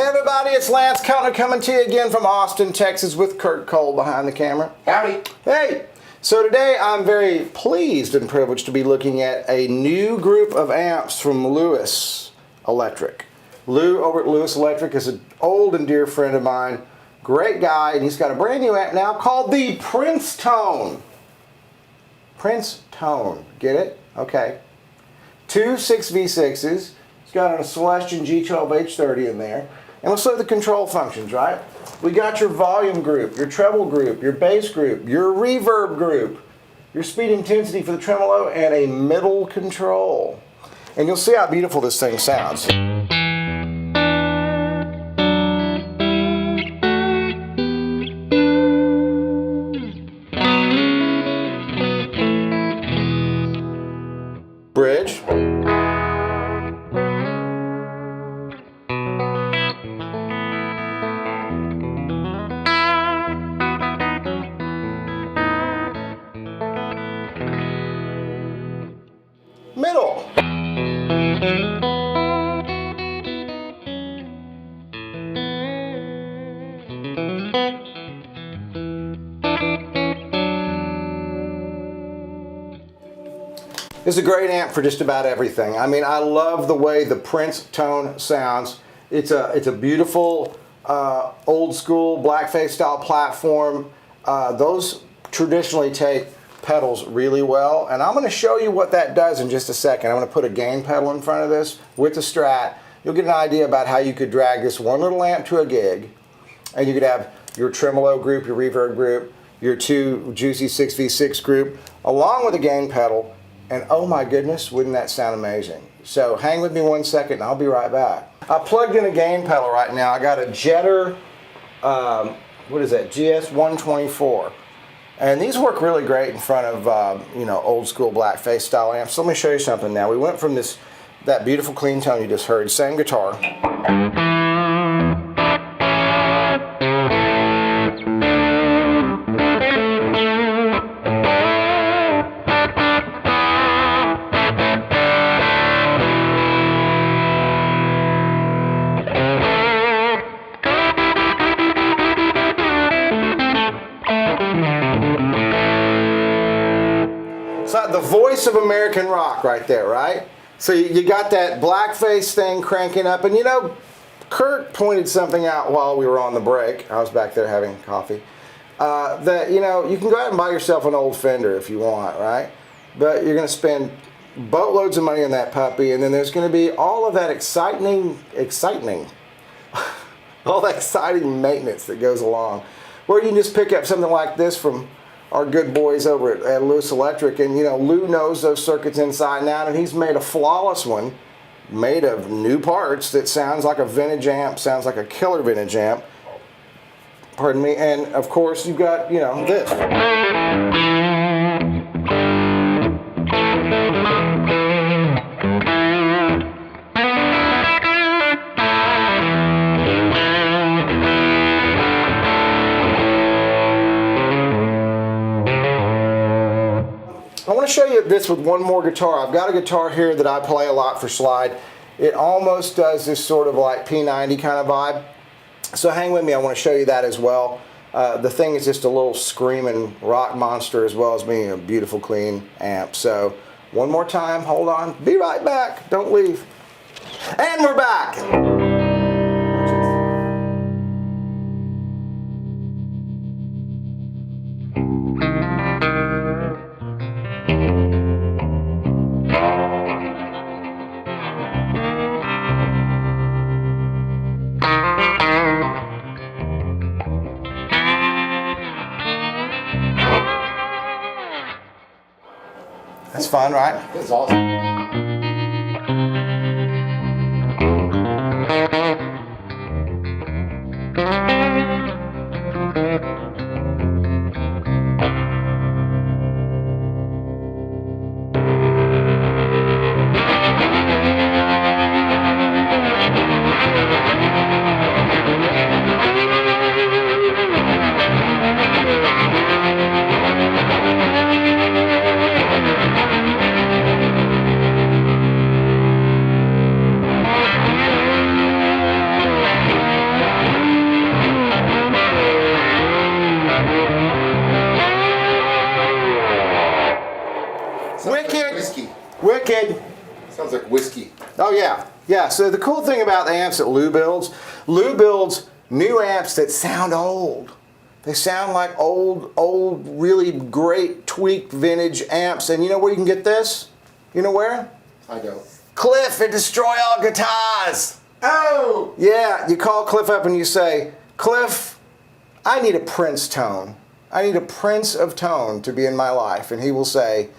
everybody, it's Lance Keltner coming to you again from Austin, Texas with Kurt Cole behind the camera. Howdy. Hey, so today I'm very pleased and privileged to be looking at a new group of amps from Zouis Electric. Lou over at Zouis Electric is an old and dear friend of mine, great guy, and he's got a brand new amp now called the Princetone. Princetone, get it? Okay. Two 6V6s. It's got a Celestion G12H30 in there. And let's look at the control functions, right? We got your volume group, your treble group, your bass group, your reverb group, your speed intensity for the tremolo, and a middle control. And you'll see how beautiful this thing sounds. Bridge. Middle. It's a great amp for just about everything. I mean, I love the way the Princetone sounds. It's a beautiful old school blackface style platform. Those traditionally take pedals really well, and I'm going to show you what that does in just a second. I'm going to put a gain pedal in front of this with the Strat. You'll get an idea about how you could drag this one little amp to a gig, and you could have your tremolo group, your reverb group, your two juicy 6v6 group, along with a gain pedal, and oh my goodness, wouldn't that sound amazing? So hang with me 1 second and I'll be right back. I plugged in a gain pedal right now. I got a Jetter, what is that, GS124. And these work really great in front of, you know, old school blackface style amps. So let me show you something now. We went from that beautiful clean tone you just heard, same guitar. It's like the voice of American rock right there, right? So you got that blackface thing cranking up, and you know, Kurt pointed something out while we were on the break. I was back there having coffee. That, you know, you can go out and buy yourself an old Fender if you want, right? But you're going to spend boatloads of money on that puppy, and then there's going to be all of that exciting all that exciting maintenance that goes along. Where you can just pick up something like this from our good boys over at Zouis Electric, and you know, Lou knows those circuits inside and out, and he's made a flawless one made of new parts that sounds like a vintage amp, sounds like a killer vintage amp, pardon me, and of course you've got, you know, this. I want to show you this with one more guitar. I've got a guitar here that I play a lot for slide. It almost does this sort of like P90 kind of vibe. So hang with me, I want to show you that as well. The thing is just a little screaming rock monster as well as being a beautiful clean amp. So one more time, hold on, be right back, don't leave. And we're back. That's fun, right? That's awesome. Oh yeah, yeah. So the cool thing about the amps that Lou builds new amps that sound old. They sound like old, really great tweaked vintage amps. And you know where you can get this? You know where? I don't. Cliff at Destroy All Guitars. Oh! Yeah, you call Cliff up and you say, Cliff, I need a Princetone. I need a Prince of Tone to be in my life. And he will say,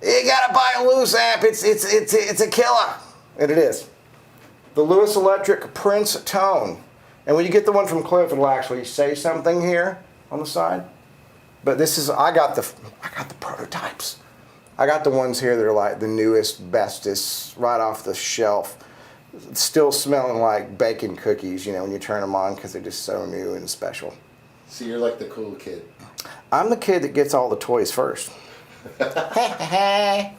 you gotta buy a Zouis amp. It's a killer. And it is. The Zouis Electric Princetone. And when you get the one from Cliff, it'll actually say something here on the side. But this is, I got the prototypes. I got the ones here that are like the newest, bestest, right off the shelf. Still smelling like bacon cookies, you know, when you turn them on because they're just so new and special. So you're like the cool kid. I'm the kid that gets all the toys first. But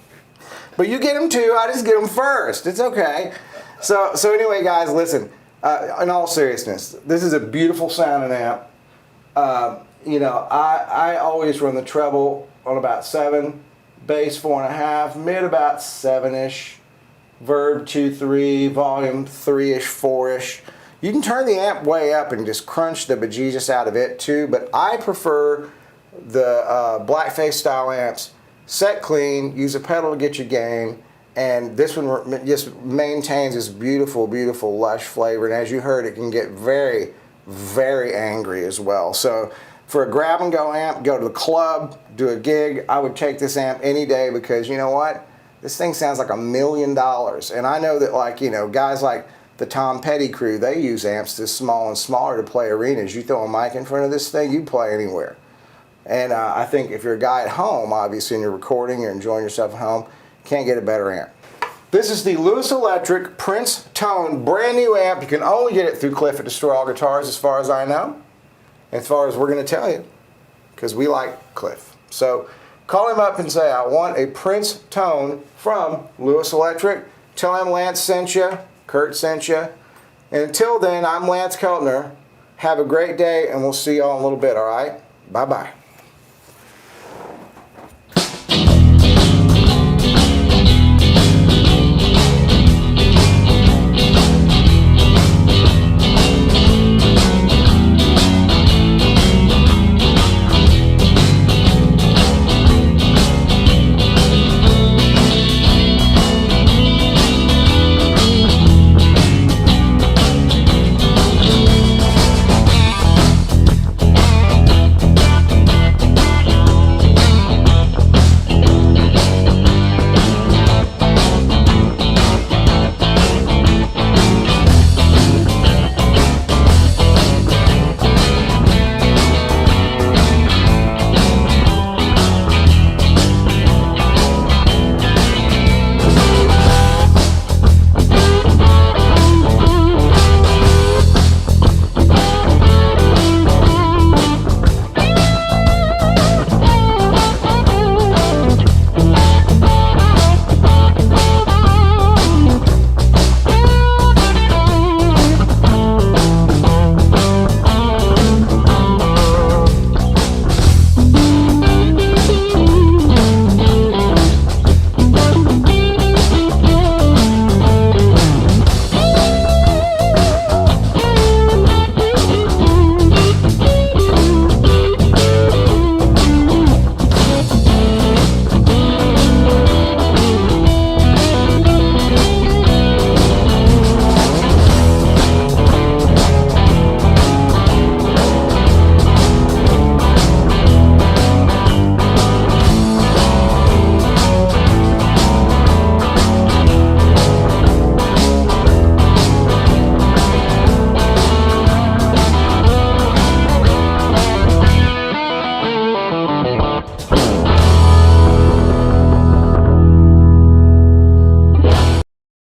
you get them too. I just get them first. It's okay. So anyway, guys, listen. In all seriousness, this is a beautiful sounding amp. You know, I always run the treble on about 7, bass 4.5, mid about 7-ish, verb 2-3, volume 3-ish, 4-ish. You can turn the amp way up and just crunch the bejesus out of it too, but I prefer the blackface style amps. Set clean, use a pedal to get your gain, and this one just maintains this beautiful, beautiful lush flavor. And as you heard, it can get very, very angry as well. So for a grab and go amp, go to the club, do a gig, I would take this amp any day because you know what? This thing sounds like $1 million. And I know that, like, you know, guys like the Tom Petty crew, they use amps this small and smaller to play arenas. You throw a mic in front of this thing, you play anywhere. And I think if you're a guy at home, obviously, and you're recording, you're enjoying yourself at home, can't get a better amp. This is the Zouis Electric Princetone brand new amp. You can only get it through Cliff at Destroy All Guitars as far as I know. As far as we're going to tell you. Because we like Cliff. So call him up and say, I want a Princetone from Zouis Electric. Tell him Lance sent you. Kurt sent you. And until then, I'm Lance Keltner. Have a great day, and we'll see y'all in a little bit, all right? Bye-bye.